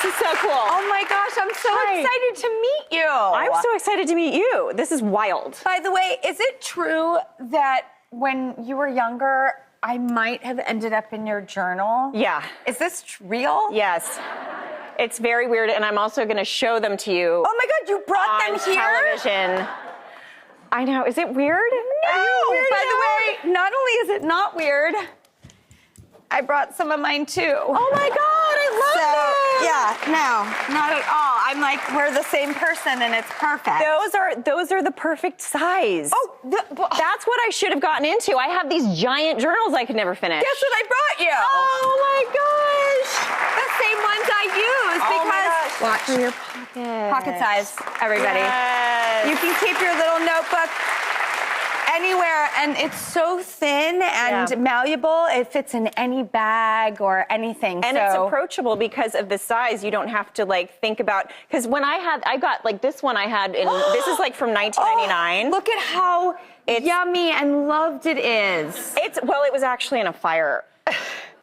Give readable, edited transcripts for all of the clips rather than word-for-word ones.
This is so cool. Oh my gosh, I'm so excited to meet you. I'm so excited to meet you. This is wild. By the way, is it true that when you were younger, I might have ended up in your journal? Yeah. Is this real? Yes. It's very weird, and I'm also going to show them to you. Oh my God, you brought them here? Television. I know. Is it weird? No. By the way, not only is it not weird, I brought some of mine too. Oh my God, I love that. Yeah, no, not at all. I'm like, we're the same person and it's perfect. Those are the perfect size. Oh, that's what I should have gotten into. I have these giant journals I could never finish. Guess what I brought you? Oh my gosh. The same ones I use because watch for your pocket. Pocket size, everybody. Yes. You can keep your little notebook anywhere, and it's so thin and malleable. It fits in any bag or anything. And it's approachable because of the size. You don't have to like think about, because when I got like this one I had in, this is like from 1999. Oh, look at how yummy and loved it is. Well, it was actually in a fire.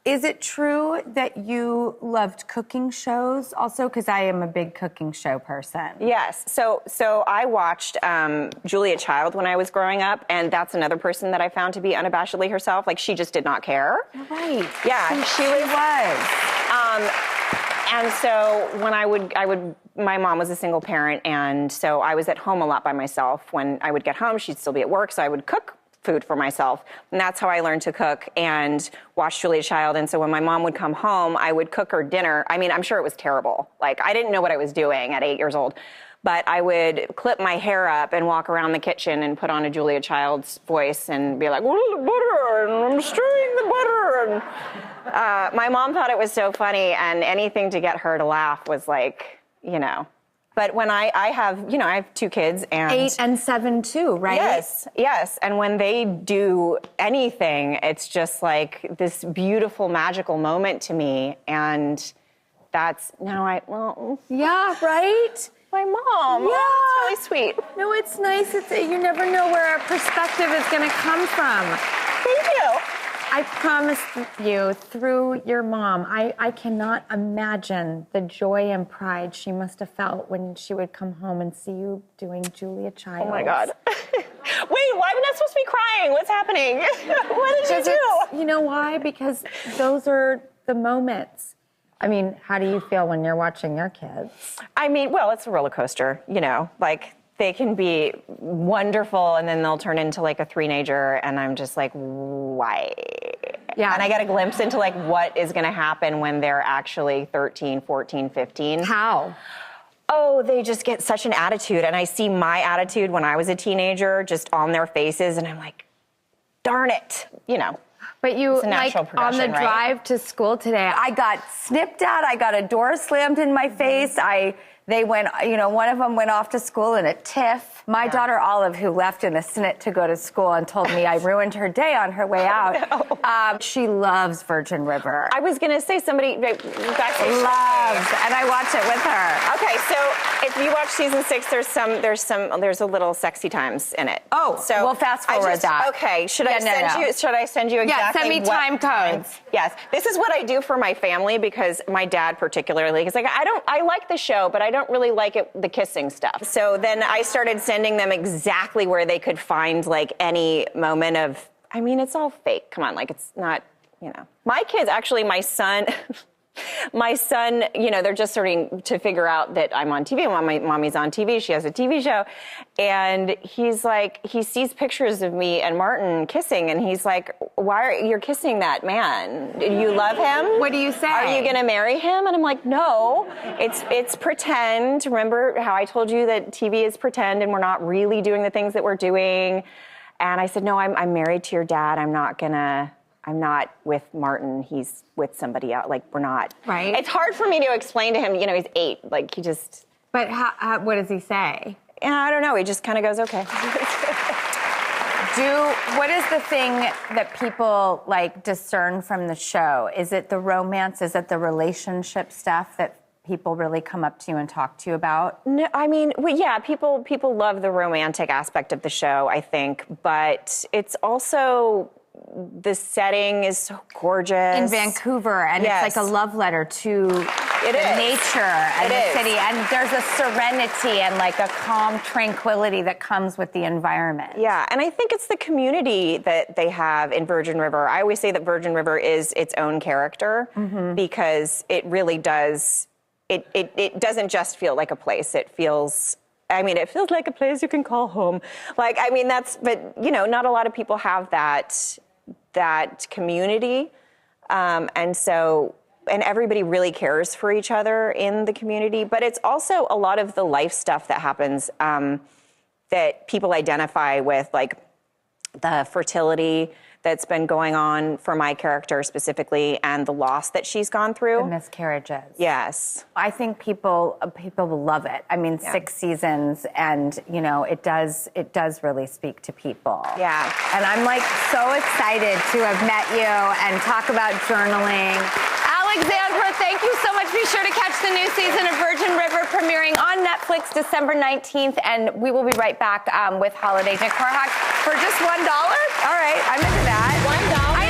Is it true that you loved cooking shows also? Because I am a big cooking show person. Yes. So I watched Julia Child when I was growing up, and that's another person that I found to be unabashedly herself. Like, she just did not care. Right. Yeah, she was. And so when my mom was a single parent, and so I was at home a lot by myself. When I would get home, she'd still be at work, so I would cook food for myself. And that's how I learned to cook and watch Julia Child. And so when my mom would come home, I would cook her dinner. I mean, I'm sure it was terrible. Like, I didn't know what I was doing at 8 years old. But I would clip my hair up and walk around the kitchen and put on a Julia Child's voice and be like, "Where's the butter? And I'm stirring the butter." And my mom thought it was so funny, and anything to get her to laugh was like, you know. But when I have 2 kids, and 8 and 7 too, right? Yes. And when they do anything, it's just like this beautiful, magical moment to me. And that's yeah, right? My mom. Yeah. Oh, that's really sweet. No, it's nice. You never know where our perspective is going to come from. Thank you. I promise you, through your mom, I cannot imagine the joy and pride she must have felt when she would come home and see you doing Julia Child. Oh my God. Wait, why am I not supposed to be crying? What's happening? What did you do? You know why? Because those are the moments. I mean, how do you feel when you're watching your kids? I mean, well, it's a roller coaster, you know, like they can be wonderful and then they'll turn into like a three-nager, and I'm just like, why? Yeah. And I get a glimpse into like what is going to happen when they're actually 13, 14, 15. How? Oh, they just get such an attitude. And I see my attitude when I was a teenager just on their faces, and I'm like, darn it, you know. But you, like, on the drive to school today, I got snipped at, I got a door slammed in my face, they went, you know, one of them went off to school in a tiff. My daughter Olive, who left in a snit to go to school and told me I ruined her day on her way out. No. She loves Virgin River. I was going to say somebody loves, and I watch it with her. Okay, so if you watch season 6, there's a little sexy times in it. Oh, so we'll fast forward that. Okay, should I send you exactly? Yeah, send me time codes. Yes, this is what I do for my family, because my dad particularly is like, I like the show, but I don't really like the kissing stuff. So then I started sending them exactly where they could find like any moment of, I mean, it's all fake. Come on, like, it's not, you know. My kids, actually, my son, you know, they're just starting to figure out that I'm on TV. My mommy's on TV. She has a TV show. And he's like, he sees pictures of me and Martin kissing, and he's like, why are you kissing that man? Do you love him? What do you say? Are you going to marry him? And I'm like, no, it's pretend. Remember how I told you that TV is pretend and we're not really doing the things that we're doing? And I said, no, I'm married to your dad. I'm not with Martin. He's with somebody else. Like, we're not. Right. It's hard for me to explain to him. You know, he's 8. Like, he just. But what does he say? I don't know. He just kind of goes, okay. What is the thing that people like discern from the show? Is it the romance? Is it the relationship stuff that people really come up to you and talk to you about? No, I mean, well, yeah, people love the romantic aspect of the show, I think, but it's also, the setting is so gorgeous. In Vancouver, and yes. It's like a love letter to nature and the city. And there's a serenity and like a calm tranquility that comes with the environment. Yeah, and I think it's the community that they have in Virgin River. I always say that Virgin River is its own character because it really does, it doesn't just feel like a place. It feels like a place you can call home. But not a lot of people have that community. And everybody really cares for each other in the community. But it's also a lot of the life stuff that happens that people identify with, like the fertility that's been going on for my character specifically, and the loss that she's gone through. The miscarriages. Yes. I think people will love it. I mean, 6 seasons, and it does really speak to people. Yeah. And I'm like so excited to have met you and talk about journaling. Alexandra, thank you so much. Be sure to catch the new season of Virgin River premiering on Netflix December 19th, and we will be right back with Holiday Decor Hack for just $1. All right, I'm into that. $1.